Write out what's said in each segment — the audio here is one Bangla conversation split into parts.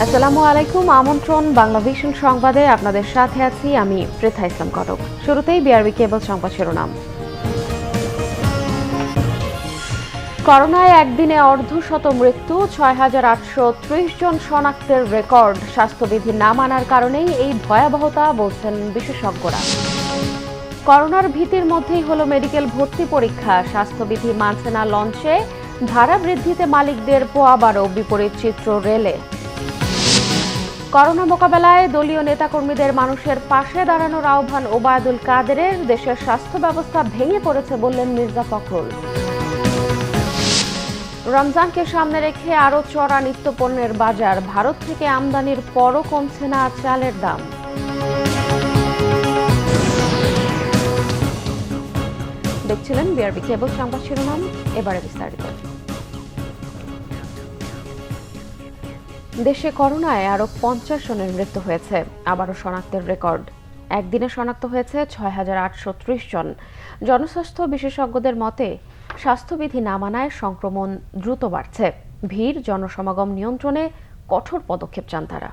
আসসালামু আলাইকুম। আমন্ত্রণ বাংলা ভিশন সংবাদে আপনাদের সাথে আছি আমি পৃথা ইসলাম কটক। শুরুতেই বিআরবি কেবল সংবাদ শিরোনাম। করোনায় একদিনে অর্ধশত মৃত্যু, ৬,৮৩০ জন শনাক্তের রেকর্ড। স্বাস্থ্যবিধি না মানার কারণেই এই ভয়াবহতা বলছেন বিশেষজ্ঞরা। করোনার ভীতির মধ্যেই হলো মেডিকেল ভর্তি পরীক্ষা। স্বাস্থ্যবিধি মানছে না লঞ্চে, ভাড়া বৃদ্ধিতে মালিকদের পোয়াবারও বিপরীত চিত্র রেলে। করোনা মোকাবেলায় দলীয় নেতাকর্মীদের মানুষের পাশে দাঁড়ানোর আহ্বান ওবায়দুল কাদেরের। দেশের স্বাস্থ্য ব্যবস্থা ভেঙে পড়েছে বললেন মির্জা ফখরুল। রমজানকে সামনে রেখে আরও চড়া নিত্যপণ্যের বাজার। ভারত থেকে আমদানির পরও কমছে না চালের দাম। দেখছিলেন বিআরবি কেবল সংবাদ শিরোনাম, এবারে বিস্তারিত। দেশে করোনায় আরও 50 জনের মৃত্যু হয়েছে, আবারও শনাক্তের রেকর্ড। একদিনে শনাক্ত হয়েছে ৬,৮৩০ জন। জনস্বাস্থ্য বিশেষজ্ঞদের মতে স্বাস্থ্যবিধি না মানায় সংক্রমণ দ্রুত বাড়ছে। ভিড় জনসমাগম নিয়ন্ত্রণে কঠোর পদক্ষেপ চান তারা।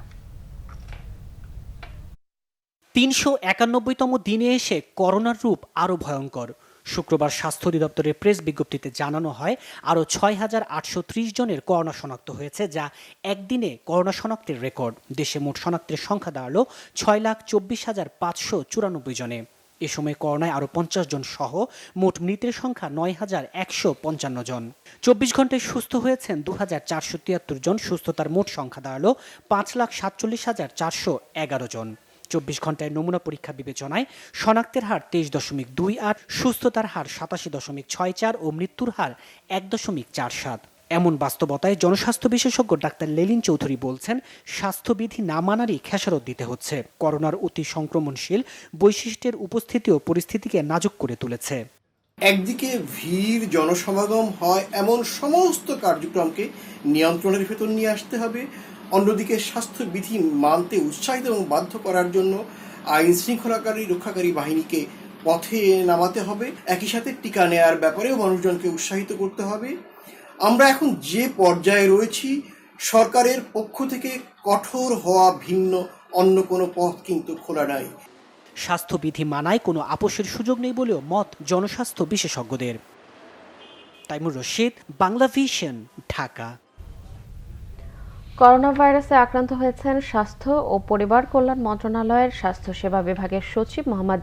৩৯১তম দিনে এসে করোনার রূপ আরও ভয়ঙ্কর। শুক্রবার স্বাস্থ্য অধিদপ্তরের প্রেস বিজ্ঞপ্তিতে জানানো হয় আরও ৬,৮৩০ জনের করোনা শনাক্ত হয়েছে, যা একদিনে করোনা শনাক্তের রেকর্ড। দেশে মোট শনাক্তের সংখ্যা দাঁড়ালো ৬,২৪,৫৯৪ জনে। এ সময় করোনায় আরও ৫০ জন সহ মোট মৃতের সংখ্যা ৯,১৫৫ জন। ২৪ ঘন্টায় সুস্থ হয়েছেন ২,৪৭৩ জন। সুস্থতার মোট সংখ্যা দাঁড়ালো ৫,৪৭,৪১১ জন। ২৪ ঘন্টায় নমুনা পরীক্ষা বিবেচনায় শনাক্তের হার ২৩.২৮, সুস্থতার হার ৮৭.৬৪ ও মৃত্যুর হার ১.৪৭। এমন বাস্তবতায় জনস্বাস্থ্য বিশেষজ্ঞ ডাক্তার লেলিন চৌধুরী বলছেন, স্বাস্থ্যবিধি না মানারই খেসারত দিতে হচ্ছে। করোনার অতি সংক্রমণশীল বৈশিষ্ট্যের উপস্থিতিও পরিস্থিতিকে নাজুক করে তুলেছে। একদিকে ভিড় জনসমাগম হয় এমন সমস্ত কার্যক্রমকে নিয়ন্ত্রণের ভেতর নিয়ে আসতে হবে, অন্যদিকে স্বাস্থ্যবিধি মানতে উৎসাহিত এবং বাধ্য করার জন্য আইন শৃঙ্খলাকারী রক্ষাকারী বাহিনীকে পথে নামাতে হবে। একই সাথে টিকা নেয়ার ব্যাপারেও মানুষজনকে উৎসাহিত করতে হবে। আমরা এখন যে পর্যায়ে রয়েছি, সরকারের পক্ষ থেকে কঠোর হওয়া ভিন্ন অন্য কোনো পথ কিন্তু খোলা নাই। স্বাস্থ্যবিধি মানায় কোনো আপোষের সুযোগ নেই বলেও মত জনস্বাস্থ্য বিশেষজ্ঞদের। তাইমুর রশিদ, বাংলা ভিশন, ঢাকা। করোনা ভাইরাসে আক্রান্ত হয়েছেন স্বাস্থ্য ও পরিবার কল্যাণ মন্ত্রণালয়ের স্বাস্থ্যসেবা বিভাগের সচিব মোহাম্মদ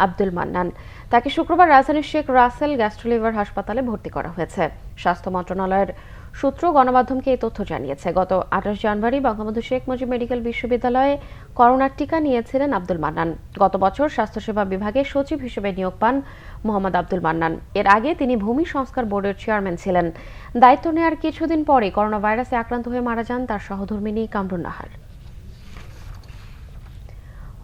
আব্দুল মান্নান। তাকে শুক্রবার রাজধানীর শেখ রাসেল গ্যাস্ট্রোলিভার হাসপাতালে ভর্তি করা হয়েছে। স্বাস্থ্য মন্ত্রণালয়ের সূত্র গণমাধ্যমকে এই তথ্য জানিয়েছে। গত ২৮ জানুয়ারি বঙ্গবন্ধু শেখ মুজিব মেডিকেল বিশ্ববিদ্যালয়ে করোনার টিকা নিয়েছিলেন আব্দুল মান্নান। গত বছর স্বাস্থ্যসেবা বিভাগের সচিব হিসেবে নিয়োগ পান মোহাম্মদ আব্দুল মান্নান। এর আগে তিনি ভূমি সংস্কার বোর্ডের চেয়ারম্যান ছিলেন। দায়িত্ব নেওয়ার কিছুদিন পরে করোনা ভাইরাসে আক্রান্ত হয়ে মারা যান তার সহধর্মিণী কামরুন নাহার।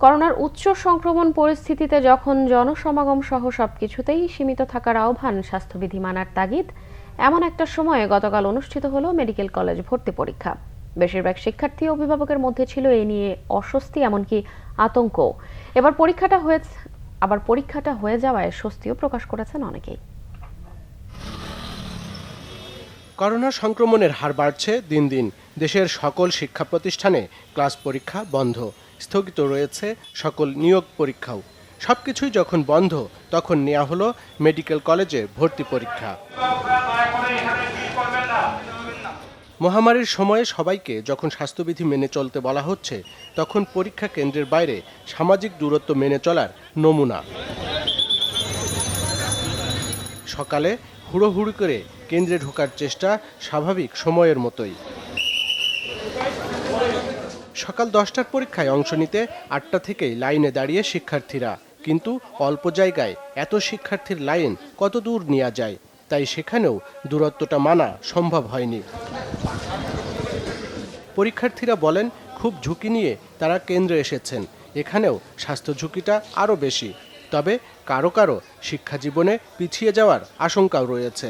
করোনার উচ্চ সংক্রমণ পরিস্থিতিতে যখন জনসমাগম সহ সবকিছুতেই সীমিত থাকার আহ্বান, স্বাস্থ্যবিধি মানার তাগিদ, এমন একটা সময়ে গতকাল অনুষ্ঠিত হলো মেডিকেল কলেজ ভর্তি পরীক্ষা। বেশিরভাগ শিক্ষার্থী অভিভাবকের মধ্যে ছিল এ নিয়ে অস্বস্তি, এমনকি আতঙ্ক। আবার পরীক্ষাটা হয়ে যাওয়ায় স্বস্তিও প্রকাশ করেছেন অনেকেই। করোনা সংক্রমণের হার বাড়ছে দিন দিন। দেশের সকল শিক্ষা প্রতিষ্ঠানে ক্লাস পরীক্ষা বন্ধ, স্থগিত রয়েছে সকল নিয়োগ পরীক্ষাও। সবকিছুই যখন বন্ধ, তখন নেওয়া হলো মেডিকেল কলেজে ভর্তি পরীক্ষা। মহামারীর সময়ে সবাইকে যখন স্বাস্থ্যবিধি মেনে চলতে বলা হচ্ছে, তখন পরীক্ষা কেন্দ্রের বাইরে সামাজিক দূরত্ব মেনে চলার নমুনা। সকালে হুড়োহুড়ি করে কেন্দ্রে ঢোকার চেষ্টা স্বাভাবিক সময়ের মতোই। সকাল 10টার পরীক্ষায় অংশ নিতে 8টা থেকেই লাইনে দাঁড়িয়ে শিক্ষার্থীরা, কিন্তু অল্প জায়গায় এত শিক্ষার্থীর লাইন কত দূর নেওয়া যায়, তাই সেখানেও দূরত্বটা মানা সম্ভব হয়নি। পরীক্ষার্থীরা বলেন, খুব ঝুঁকি নিয়ে তারা কেন্দ্রে এসেছেন। এখানেও স্বাস্থ্য ঝুঁকিটা আরও বেশি, তবে কারো কারো শিক্ষা জীবনে পিছিয়ে যাওয়ার আশঙ্কাও রয়েছে।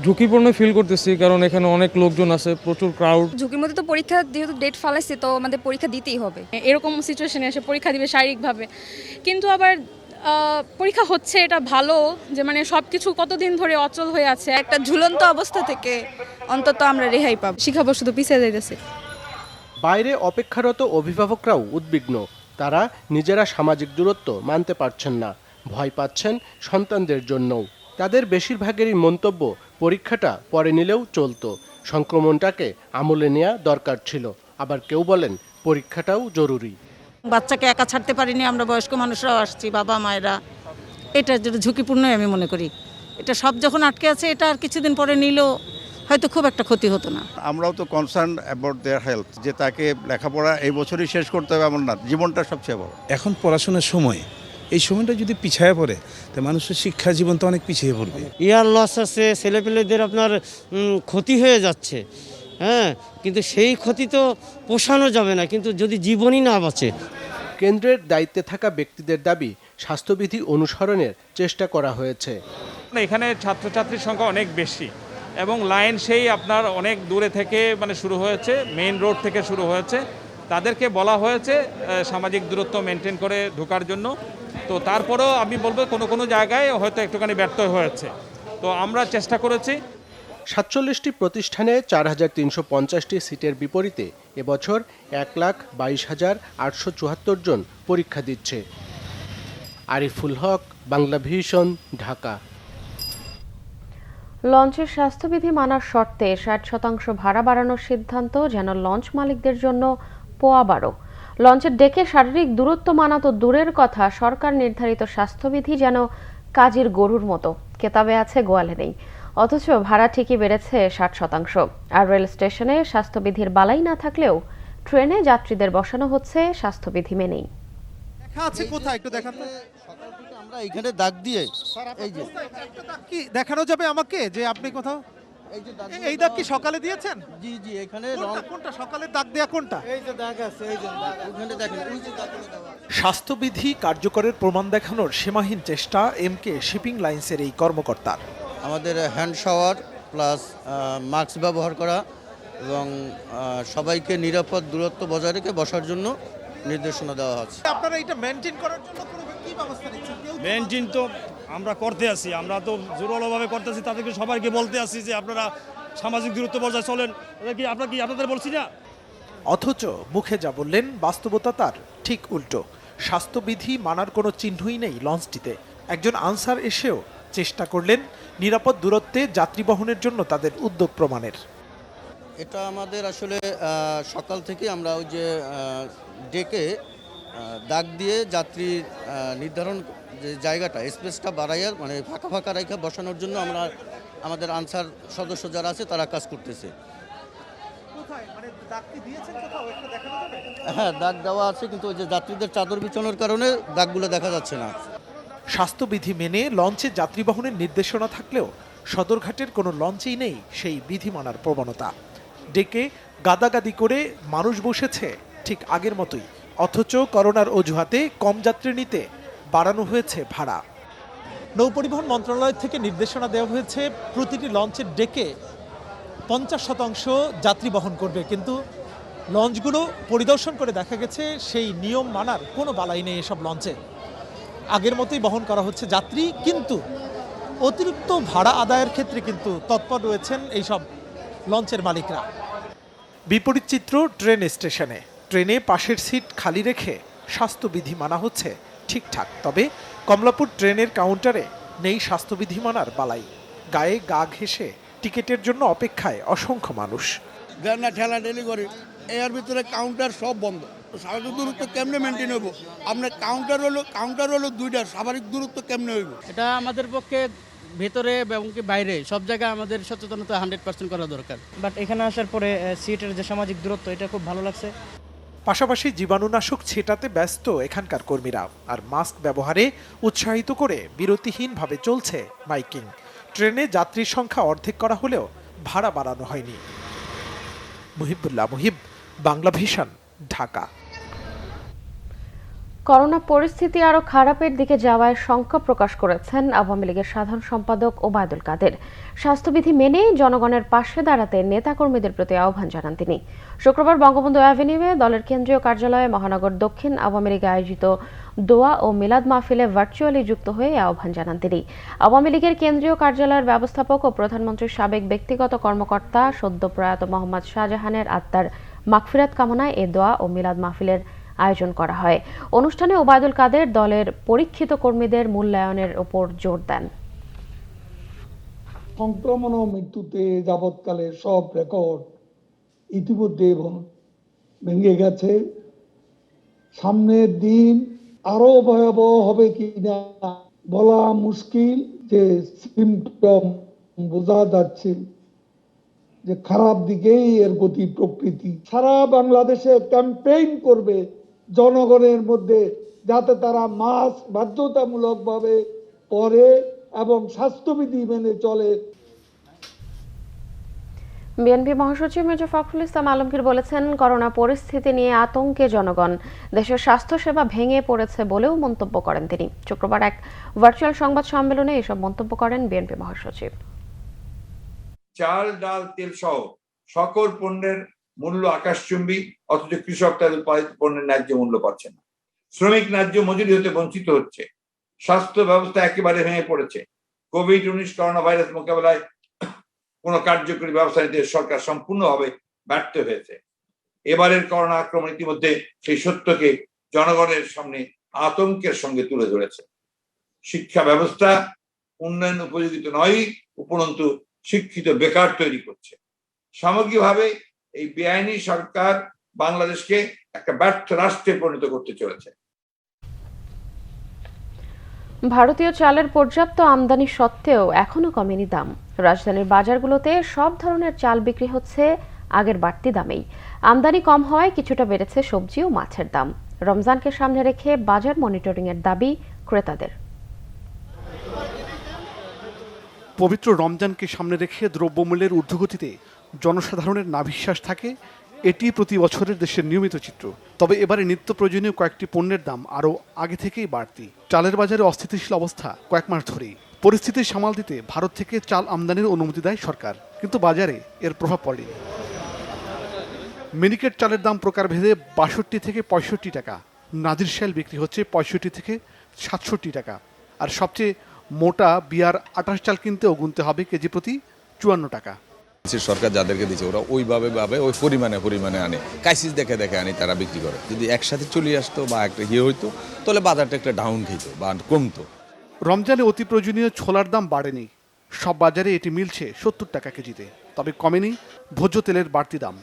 ঝুঁকিপূর্ণ ফিল করতেছি, কারণ এখানে অনেক লোকজন আছে, প্রচুর ক্রাউড। ঝুঁকির মধ্যে তো পরীক্ষা, যেহেতু ডেট ফালাইছে তো আমাদের পরীক্ষা দিতেই হবে। এরকম সিচুয়েশনে এসে পরীক্ষা দিবে শারীরিকভাবে, কিন্তু আবার পরীক্ষা হচ্ছে, এটা ভালো যে মানে সব কিছু কতদিন ধরে অচল হয়ে আছে। একটা ঝুলন্ত অবস্থা থেকে অন্তত আমরা রেহাই পাবো। শিক্ষাবর্ষ তো পিছিয়ে যাইতেছে। বাইরে অপেক্ষারত অভিভাবকরাও উদ্বিগ্ন। তারা নিজেরা সামাজিক দূরত্ব মানতে পারছেন না, ভয় পাচ্ছেন সন্তানদের জন্যও। তাদের বেশিরভাগেরই মন্তব্য, পরীক্ষাটা পরে নিলেও চলতো, সংক্রমণটাকে আমলে নেওয়া দরকার ছিল। আবার কেউ বলেন পরীক্ষাটাও জরুরি। বাচ্চাকে একা ছাড়তে পারিনি, আমরা বয়স্ক মানুষরাও আসছি, বাবা মায়েরা। এটা যেটা ঝুঁকিপূর্ণই আমি মনে করি। এটা সব যখন আটকে আছে, এটা আর কিছুদিন পরে নিলেও হয়তো খুব একটা ক্ষতি হতো না। আমরাও তো কনসার্ন অ্যাবাউট দেয়ার হেলথ, যে তাকে লেখাপড়া এই বছরই শেষ করতে হবে এমন না, জীবনটা সবচেয়ে বড়। এখন পড়াশোনার সময়, এই সময়টা যদি পিছিয়ে পড়ে তো মানুষের শিক্ষা জীবন তো অনেক পিছিয়ে পড়বে। ইয়ার লস আছে, ছেলেপেলেদের আপনার ক্ষতি হয়ে যাচ্ছে, হ্যাঁ, কিন্তু সেই ক্ষতি তো পোষানো যাবে না, কিন্তু যদি জীবনই না বাঁচে। কেন্দ্রের দায়িত্বে থাকা ব্যক্তিদের দাবি, স্বাস্থ্যবিধি অনুসরণের চেষ্টা করা হয়েছে। এখানে ছাত্রছাত্রীর সংখ্যা অনেক বেশি এবং লাইন সেই আপনার অনেক দূরে থেকে শুরু হয়েছে, মেইন রোড থেকে শুরু হয়েছে। তাদেরকে বলা হয়েছে সামাজিক দূরত্ব মেনটেন করে ঢোকার জন্য। তো তারপরেও আমি বলবো কোনো জায়গায় হয়তো একটুখানি ব্যর্থ হয়েছে। তো আমরা চেষ্টা করেছি। 47টি প্রতিষ্ঠানে 4,350টি সিটের বিপরীতে এবছর 1,22,874 জন পরীক্ষা দিচ্ছে। আরিফুল হক, বাংলা ভিশন, ঢাকা। লঞ্চের স্বাস্থ্যবিধি মানার শর্তে 60% ভাড়া বাড়ানোর সিদ্ধান্ত যেন লঞ্চ মালিকদের জন্য পোয়া বারো। লঞ্চের ডেকে শারীরিক দূরত্ব মানা তো দূরের কথা, সরকার নির্ধারিত স্বাস্থ্যবিধি যেন কাজের গরুর মতো, কেতাবে আছে গোয়ালে নেই। অথচ ভাড়া ঠিকই বেড়েছে 60%। আর রেল স্টেশনে স্বাস্থ্যবিধির বালাই না থাকলেও ট্রেনে যাত্রীদের বসানো হচ্ছে স্বাস্থ্যবিধি মেনেই। দেখা আছে কোথায় একটু দেখান তো। আমরা এখানে দাগ দিয়ে এই যে কি দেখানো যাবে আমাকে যে আপনি কোথাও এই দাগ কি সকালে দিয়েছেন? জি জি, এখানে কোনটা সকালের দাগ দেয়া কোনটা? এই যে দাগ আছে, এই যে ওখানে দেখেন, ওই যে দাগগুলো দেওয়া। স্বাস্থ্যবিধি কার্যকরের প্রমাণ দেখানোর সীমাহীন চেষ্টা এমকে শিপিং লাইন্সের এই কর্মকর্তার। আমাদের হ্যান্ড শাওয়ার প্লাস মাস্ক ব্যবহার করা এবং সবাইকে নিরাপদ দূরত্ব বজায় রেখে বসার জন্য নির্দেশনা দেওয়া হচ্ছে। আপনারা এটা মেইনটেইন করার জন্য কি ব্যবস্থা নিচ্ছেন? মেইনটেইন তো আমরা করতে আছি, আমরা তো জোরালোভাবে করতেছি, তাদেরকে সবাইকে বলতে আছি যে আপনারা সামাজিক দূরত্ব বজায় চলেন। আপনাদের বলছি না। অথচ মুখে যা বললেন, বাস্তবতা তার ঠিক উল্টো। স্বাস্থ্যবিধি মানার কোনো চিহ্নই নেই লঞ্চটিতে। একজন আনসার এসেও চেষ্টা করলেন নিরাপদ দূরত্বে যাত্রী বহনের জন্য তাদের উদ্যোগ প্রমাণের। এটা আমাদের আসলে সকাল থেকে আমরা ওই যে ডেকে দাগ দিয়ে যাত্রী নির্ধারণ যে জায়গাটা, স্পেসটা বাড়াইয়ার মানে ফাঁকা রেখে বসানোর জন্য আমরা আমাদের আনসার সদস্য যারা আছে তারা কাজ করতেছে। হ্যাঁ, দাগ দেওয়া আছে, কিন্তু ওই যে যাত্রীদের চাদর বিছানোর কারণে দাগগুলো দেখা যাচ্ছে না। স্বাস্থ্যবিধি মেনে লঞ্চে যাত্রী বহনের নির্দেশনা থাকলেও সদরঘাটের কোনো লঞ্চেই নেই সেই বিধি মানার প্রবণতা। ডেকে গাদাগাদি করে মানুষ বসেছে ঠিক আগের মতোই, অথচ করোনার অজুহাতে কম যাত্রী নিতে বাড়ানো হয়েছে ভাড়া। নৌপরিবহন মন্ত্রণালয় থেকে নির্দেশনা দেওয়া হয়েছে প্রতিটি লঞ্চের ডেকে 50% যাত্রী বহন করবে, কিন্তু লঞ্চগুলো পরিদর্শন করে দেখা গেছে সেই নিয়ম মানার কোনো বালাই নেই এসব লঞ্চে। আগের মতোই বহন করা হচ্ছে যাত্রী, কিন্তু অতিরিক্ত ভাড়া আদায়ের ক্ষেত্রে কিন্তু তৎপর রয়েছেন এইসব লঞ্চের মালিকরা। বিপরীত চিত্র ট্রেন স্টেশনে। ট্রেনে পাশের সিট খালি রেখে স্বাস্থ্যবিধি মানা হচ্ছে ঠিকঠাক, তবে কমলাপুর ট্রেনের কাউন্টারে নেই স্বাস্থ্যবিধি মানার বালাই। গায়ে গা ঘেঁষে টিকিটের জন্য অপেক্ষায় অসংখ্য মানুষ। ঠেলা ঠেলি করে এর ভিতরে কাউন্টার সব বন্ধ। স্বাভাবিক দূরত্ব কেমনে মেনটেন হইব? আপনার কাউন্টার হলো দুইটা, স্বাভাবিক দূরত্ব কেমনে হইব? এটা আমাদের পক্ষে ভেতরে এবং কি বাইরে সব জায়গায় আমাদের সচেতনতা 100% করা দরকার। বাট এখানে আসার পরে সিটের যে সামাজিক দূরত্ব, এটা খুব ভালো লাগছে। পাশাপাশি জীবাণুনাশক ছেটাতে ব্যস্ত এখানকার কর্মীরা, আর মাস্ক ব্যবহারে উৎসাহিত করে বিরতিহীনভাবে চলছে মাইকিং। ট্রেনে যাত্রীর সংখ্যা অর্ধেক করা হলেও ভাড়া বাড়ানো হয়নি। মুহিবুল্লাহ মুহিব, বাংলা ভিশন, ঢাকা। করোনা পরিস্থিতি আরও খারাপের দিকে যাওয়ায় শঙ্কা প্রকাশ করেছেন আওয়ামী লীগের সাধারণ সম্পাদক ওবায়দুল কাদের। স্বাস্থ্যবিধি মেনে জনগণের পাশে দাঁড়াতে নেতাকর্মীদের প্রতি আহ্বান জানান তিনি। শুক্রবার বঙ্গবন্ধু অ্যাভিনিউয়ে দলের কেন্দ্রীয় কার্যালয়ে মহানগর দক্ষিণ আওয়ামী লীগে আয়োজিত দোয়া ও মিলাদ মাহফিলে ভার্চুয়ালি যুক্ত হয়ে আহ্বান জানান তিনি। আওয়ামী লীগের কেন্দ্রীয় কার্যালয়ের ব্যবস্থাপক ও প্রধানমন্ত্রীর সাবেক ব্যক্তিগত কর্মকর্তা সদ্য প্রয়াত মোহাম্মদ শাহজাহানের আত্মার মাগফিরাত কামনায় এ দোয়া ও মিলাদ মাহফিলের আয়োজন করা হয়। অনুষ্ঠানে ওবায়দুল কাদের দলের পরীক্ষিত কর্মীদের মূল্যায়নের উপর জোর দেন। সংক্রমণ ও মৃত্যুতে যাবৎকালে সব রেকর্ড ইতিমধ্যে ভেঙে গেছে। সামনের দিন আরো ভয়াবহ হবে কিনা বলা মুশকিল। যে সিমটম বোঝা যাচ্ছে যে খারাপ দিকেই এর গতি প্রকৃতি। সারা বাংলাদেশে ক্যাম্পেইন করবে জনগণের মধ্যে, যাতে তারা মাস্ক বাধ্যতামূলকভাবে পরে এবং স্বাস্থ্যবিধি মেনে চলে। বিএনপি মহাসচিব মির্জা ফখরুল ইসলাম আলমগীর বলেছেন, করোনা পরিস্থিতি নিয়ে আতঙ্কে জনগণ, দেশের স্বাস্থ্যসেবা ভেঙে পড়েছে বলেও মন্তব্য করেন তিনি। শুক্রবার এক ভার্চুয়াল সংবাদ সম্মেলনে এসব মন্তব্য করেন বিএনপি মহাসচিব। চাল, ডাল, তেল সহ সকল পণ্যের মূল্য আকাশচুম্বী, অথচ কৃষক তাদের উৎপাদিত পণ্যের ন্যায্য মূল্য পাচ্ছে না। শ্রমিক ন্যায্য মজুরি হতে বঞ্চিত হচ্ছে। স্বাস্থ্য ব্যবস্থা একেবারে ভেঙে পড়েছে। কোভিড-19 করোনা ভাইরাস মোকাবেলায় কোন কার্যকরী ব্যবস্থা নিতে সরকার সম্পূর্ণভাবে ব্যর্থ হয়েছে। এবারের করোনা আক্রমণ ইতিমধ্যে সেই সত্যকে জনগণের সামনে আতঙ্কের সঙ্গে তুলে ধরেছে। শিক্ষা ব্যবস্থা উন্নয়ন উপযোগিত নয়, উপরন্তু শিক্ষিত বেকার তৈরি করছে। সামগ্রিকভাবে এই বেআইনি সরকার বাংলাদেশকে একটা ব্যর্থ রাষ্ট্রে পরিণত করতে চলেছে। ভারতীয় চালের পর্যাপ্ত আমদানি সত্ত্বেও এখনো কমেনি দাম। রাজধানীর বাজারগুলোতে সব ধরনের চাল বিক্রি হচ্ছে আগের বাড়তি দামেই। আমদানি কম হওয়ায় কিছুটা বেড়েছে সবজি ও মাছের দাম। রমজানকে সামনে রেখে বাজার মনিটরিং এর দাবি ক্রেতাদের। পবিত্র রমজানকে সামনে রেখে দ্রব্যমূল্যের ঊর্ধ্বগতিতে জনসাধারণের নাভিশ্বাস থাকে, এটি প্রতি বছরের দেশের নিয়মিত চিত্র। তবে এবারে নিত্য প্রয়োজনীয় কয়েকটি পণ্যের দাম আরও আগে থেকেই বাড়তি। চালের বাজারে অস্থিতিশীল অবস্থা কয়েক মাস ধরেই। পরিস্থিতি সামাল দিতে ভারত থেকে চাল আমদানির অনুমতি দেয় সরকার, কিন্তু বাজারে এর প্রভাব পড়েনি। মিনিকেট চালের দাম প্রকারভেদে ৬২ থেকে ৬৫ টাকা। নাজির শাইল বিক্রি হচ্ছে ৬৫ থেকে ৬৭ টাকা। আর সবচেয়ে মোটা বিয়ার ২৮ চাল কিনতেও গুনতে হবে কেজি প্রতি ৫৪ টাকা। সরকার যাদেরকে দিচ্ছে ওরা ওইভাবে ওই পরিমাণে আনে, ক্রাইসিস দেখে আনি, তারা বিক্রি করে। যদি একসাথে চলে আসতো বা একটা হইতো, তাহলে বাজারটা একটা ডাউন খেত বা কমতো। রমজানে অতি প্রয়োজনীয় ছোলার দাম বাড়েনি। সব বাজারে এটি মিলছে ৭০ টাকা কেজিতে। তবে কমেনি ভোজ্য তেলের বাড়তি দাম।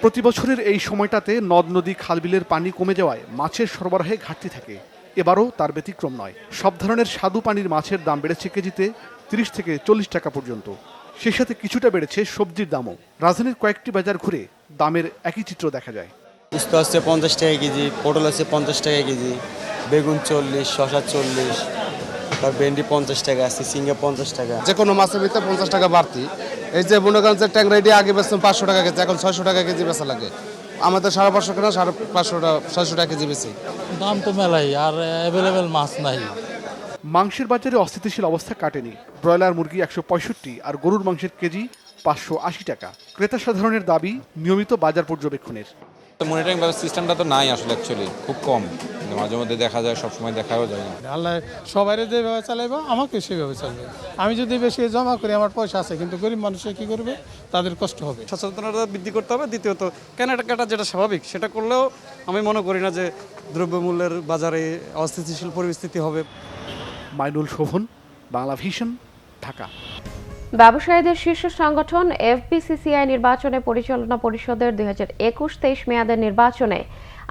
প্রতি বছরের এই সময়টাতে নদ নদী খালবিলের পানি কমে যাওয়ায় মাছের সরবরাহে ঘাটতি থাকে। এবারও তার ব্যতিক্রম নয়। সব ধরনের স্বাদু পানির মাছের দাম বেড়েছে কেজিতে ৩০ থেকে ৪০ টাকা পর্যন্ত। সেই সাথে কিছুটা বেড়েছে সবজির দামও। রাজধানীর কয়েকটি বাজার ঘুরে দামের একই চিত্র দেখা যায়। উস্তা হচ্ছে ৫০ টাকা কেজি, পটল হচ্ছে ৫০ টাকা কেজি, বেগুন ৪০, শসা ৪০, তার ভেন্ডি ৫০ টাকা আছে, সিঙ্গা ৫০ টাকা। যে কোনো মাছের ভিতরে ৫০ টাকা বাড়তি। এই যে মনে করেন যে ট্যাংরাইটি আগে বেচতাম ৫০০ টাকা কেজি, এখন ৬০০ টাকা কেজি বেচা লাগে। আমাদের ৫৫০ কেনা ৫৫০ টাকা কেজি বেশি। দাম তো মেলাই, আর অ্যাভেলেবেল মাছ নাই। মাংসের বাজারে অস্থিতিশীল অবস্থা কাটেনি। ব্রয়লার মুরগি ১৬৫ আর গরুর মাংসের কেজি ৫৮০ টাকা। ক্রেতা সাধারণের দাবি নিয়মিত বাজার পর্যবেক্ষণের। মনিটরিং সিস্টেমটা তো নাই আসলে, অ্যাকচুয়ালি খুব কম। মাঝে মধ্যে দেখা যায়, সবসময় দেখাও যায় না। আল্লাহ সবাই যেভাবে চালাইবো আমাকে সেভাবে চলবে। আমি যদি বেশি জমা করি আমার পয়সা আছে, কিন্তু গরিব মানুষে কি করবে, তাদের কষ্ট হবে। সচেতনতা বৃদ্ধি করতে হবে। দ্বিতীয়ত কেনাকাটা যেটা স্বাভাবিক সেটা করলেও আমি মনে করি না যে দ্রব্যমূল্যের বাজারে অস্থিতিশীল পরিস্থিতি হবে। মাইনুল শোভন, বাংলা ভিশন, ঢাকা। ব্যবসায়ীদের শীর্ষ সংগঠন এফবিসিসিআই নির্বাচনে পরিচালনা পরিষদের ২০২১-২৩ মেয়াদের নির্বাচনে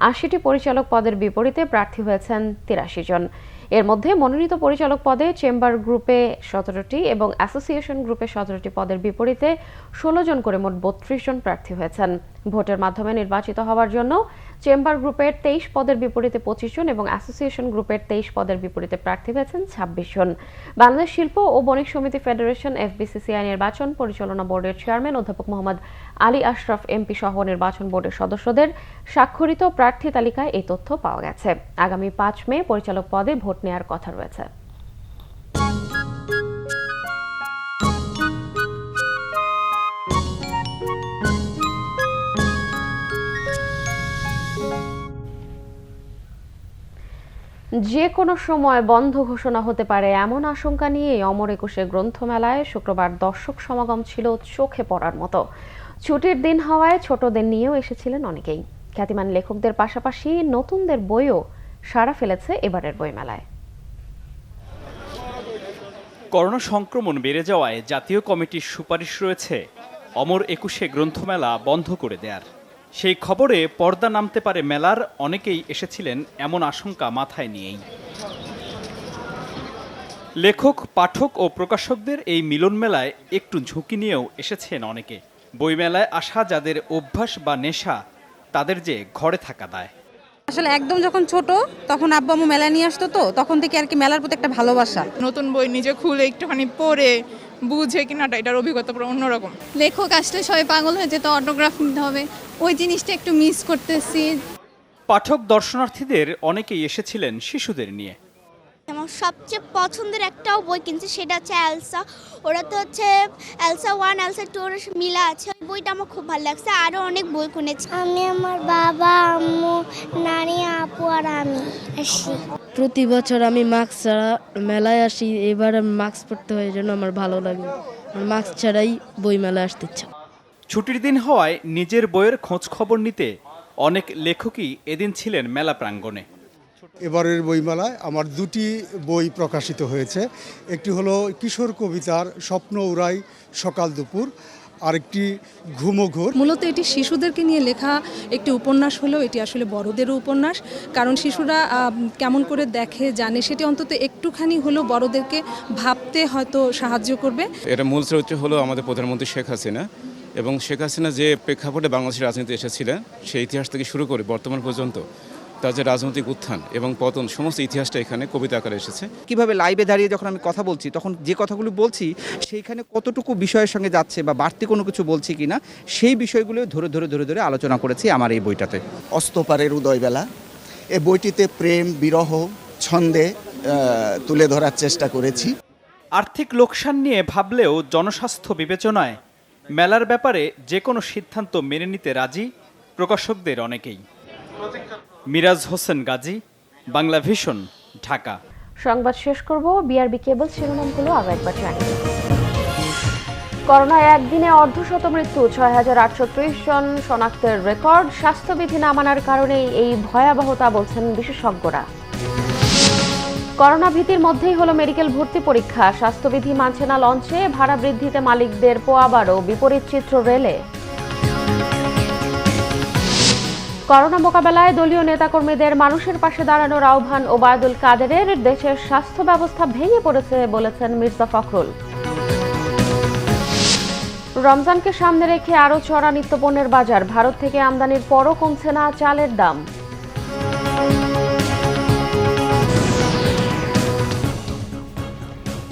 ৮০টি পরিচালক পদের বিপরীতে প্রার্থী হয়েছেন ৮৩ জন। এর মধ্যে মনোনীত পরিচালক পদে চেম্বার গ্রুপে ১৭টি এবং অ্যাসোসিয়েশন গ্রুপে ১৭টি পদের বিপরীতে ১৬ জন করে মোট ৩২ জন প্রার্থী হয়েছেন। ভোটের মাধ্যমে নির্বাচিত হওয়ার জন্য চেম্বার গ্রুপের ২৩ পদের বিপরীতে ২৫ জন এবং অ্যাসোসিয়েশন গ্রুপের ২৩ পদের বিপরীতে প্রার্থী হয়েছেন ২৬ জন। বাংলাদেশ শিল্প ও বণিক সমিতি ফেডারেশন এফবিসিসিআই নির্বাচন পরিচালনা বোর্ডের চেয়ারম্যান অধ্যাপক মোহাম্মদ আলী আশরাফ এমপি সহ নির্বাচন বোর্ডের সদস্যদের স্বাক্ষরিত প্রার্থী তালিকায় এই তথ্য পাওয়া গেছে। আগামী ৫ মে পরিচালক পদে ভোট নেওয়ার কথা রয়েছে। যে কোনো সময় বন্ধ ঘোষণা হতে পারে এমন আশঙ্কা নিয়ে অমর একুশে গ্রন্থমেলায় শুক্রবার দর্শক সমাগম ছিল চোখে পড়ার মতো। ছুটির দিন হওয়ায় ছোটদের নিয়েও এসেছিলেন অনেকেই। খ্যাতিমান লেখকদের পাশাপাশি নতুনদের বইও সাড়া ফেলেছে এবারের বইমেলায়। করোনা সংক্রমণ বেড়ে যাওয়ায় জাতীয় কমিটির সুপারিশ রয়েছে অমর ২১ গ্রন্থমেলা বন্ধ করে দেয়ার। সেই খবরে পর্দা নামতে পারে মেলার অনেকেই এসেছিলেন এমন আশঙ্কা মাথায় নিয়েই। লেখক, পাঠক ও প্রকাশকদের এই মিলন মেলায় একটু ঝুঁকি নিয়েও এসেছেন অনেকে। বইমেলায় আসা যাদের অভ্যাস বা নেশা, তাদের যে ঘরে থাকা দায়। আসলে একদম যখন ছোট তখন আব্বু আম্মু মেলা নিয়ে আসতো, তো তখন থেকে আর কি মেলার প্রতি একটা ভালোবাসা। নতুন বই নিজে খুলে একটুখানি পড়ে বুঝে কিনাটা এটার অভিজ্ঞতা পুরো অন্যরকম। লেখক আসলে সবাই পাগল হয়ে যেত, অটোগ্রাফ নিতে হবে, ওই জিনিসটা একটু মিস করতেছি। পাঠক দর্শনার্থীদের অনেকেই এসেছিলেন শিশুদের নিয়ে। আমার সবচেয়ে পছন্দের একটাও বই কিনছে, সেটা হচ্ছে এলসা। ওরা তো হচ্ছে এলসা 1 এলসা 2 মিলা আছে। বইটা আমার খুব ভালো লাগছে। আরও অনেক বই কিনেছি। আমি আমার বাবা, আম্মু, নানি, আপু আর আমি আসি। প্রতি বছর আমি মাস্ক ছাড়া মেলায় আসি, এবার আমি মাস্ক পরতে হয়, জন্য আমার ভালো লাগে। মাস্ক ছাড়াই বই মেলায় আসতে ইচ্ছা। ছুটির দিন হওয়ায় নিজের বইয়ের খোঁজ খবর নিতে অনেক লেখকই এদিন ছিলেন মেলা প্রাঙ্গণে। এবারের বইমেলায় আমার দুটি বই প্রকাশিত হয়েছে। একটি হলো কিশোর কবিতার স্বপ্ন উড়াই সকাল দুপুর, আরেকটি ঘুমোঘোর। মূলত এটি শিশুদেরকে নিয়ে লেখা একটি উপন্যাস হলেও এটি আসলে বড়দেরও উপন্যাস, কারণ শিশুরা কেমন করে দেখে জানে সেটি অন্তত একটুখানি হলেও বড়দেরকে ভাবতে হয়তো সাহায্য করবে। এটা মূল চরিত্র হলো আমাদের প্রধানমন্ত্রী শেখ হাসিনা, এবং শেখ হাসিনা যে প্রেক্ষাপটে বাংলাদেশের রাজনীতি এসেছিলেন সেই ইতিহাস থেকে শুরু করে বর্তমান পর্যন্ত তার যে রাজনৈতিক উত্থান এবং পতন, সমস্ত ইতিহাসটা এখানে কবিতা আকারে এসেছে। কিভাবে লাইভে দাঁড়িয়ে যখন আমি কথা বলছি তখন যে কথাগুলো বলছি সেইখানে কতটুকু বিষয়ের সঙ্গে যাচ্ছে বা বাড়তি কোনো কিছু বলছি কিনা, সেই বিষয়গুলো ধরে ধরে ধরে ধরে আলোচনা করেছি আমার এই বইটাতে। অস্তপারের উদয়বেলা, এই বইটিতে প্রেম, বিরহ, ছন্দে তুলে ধরার চেষ্টা করেছি। আর্থিক লোকসান নিয়ে ভাবলেও জনস্বাস্থ্য বিবেচনায় মেলার ব্যাপারে যে কোনো সিদ্ধান্ত মেনে নিতে রাজি প্রকাশকদের অনেকেই। মিরাজ হোসেন গাজী, বাংলা ভিশন, ঢাকা। সংবাদ শেষ করব বিআরবি কেবল শিরোনামগুলো আরও একবার জানিয়ে। করোনায় একদিনে অর্ধশত মৃত্যু, ৬,৮৩০ জন শনাক্তের রেকর্ড। স্বাস্থ্যবিধি না মানার কারণেই এই ভয়াবহতা বলছেন বিশেষজ্ঞরা। করোনা ভীতির মধ্যেই হলো মেডিকেল ভর্তি পরীক্ষা। স্বাস্থ্যবিধি মানছে না লঞ্চে, ভাড়া বৃদ্ধিতে মালিকদের পোয়াবারও বিপরীত চিত্র রেলে। করোনা মোকাবেলায় দলীয় নেতাকর্মীদের মানুষের পাশে দাঁড়ানোর আহ্বান ওবায়দুল কাদেরের। দেশের স্বাস্থ্য ব্যবস্থা ভেঙে পড়েছে বলেছেন মির্জা ফখরুল। রমজানকে সামনে রেখে আরও চড়া নিত্যপণ্যের বাজার। ভারত থেকে আমদানির পরও কমছে না চালের দাম।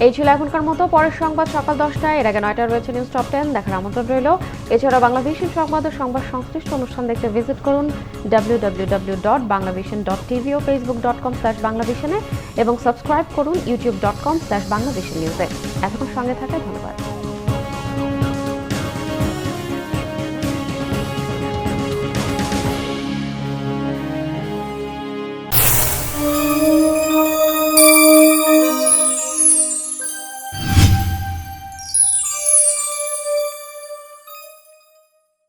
এই ছিল এখনকার মতো। পরের সংবাদ সকাল 10টায়, এর আগে 9টায় রয়েছে নিউজ টপ 10 দেখার আমন্ত্রণ রইল। এছাড়া বাংলা ভিশন সংবাদ ও সংবাদ সংশ্লিষ্ট অনুষ্ঠান দেখতে ভিজিট করুন www.banglavision.tv ও facebook.com/banglavision এবং সাবস্ক্রাইব করুন youtube.com/banglavisionnews। এতক্ষণ সঙ্গে থাকায় ধন্যবাদ।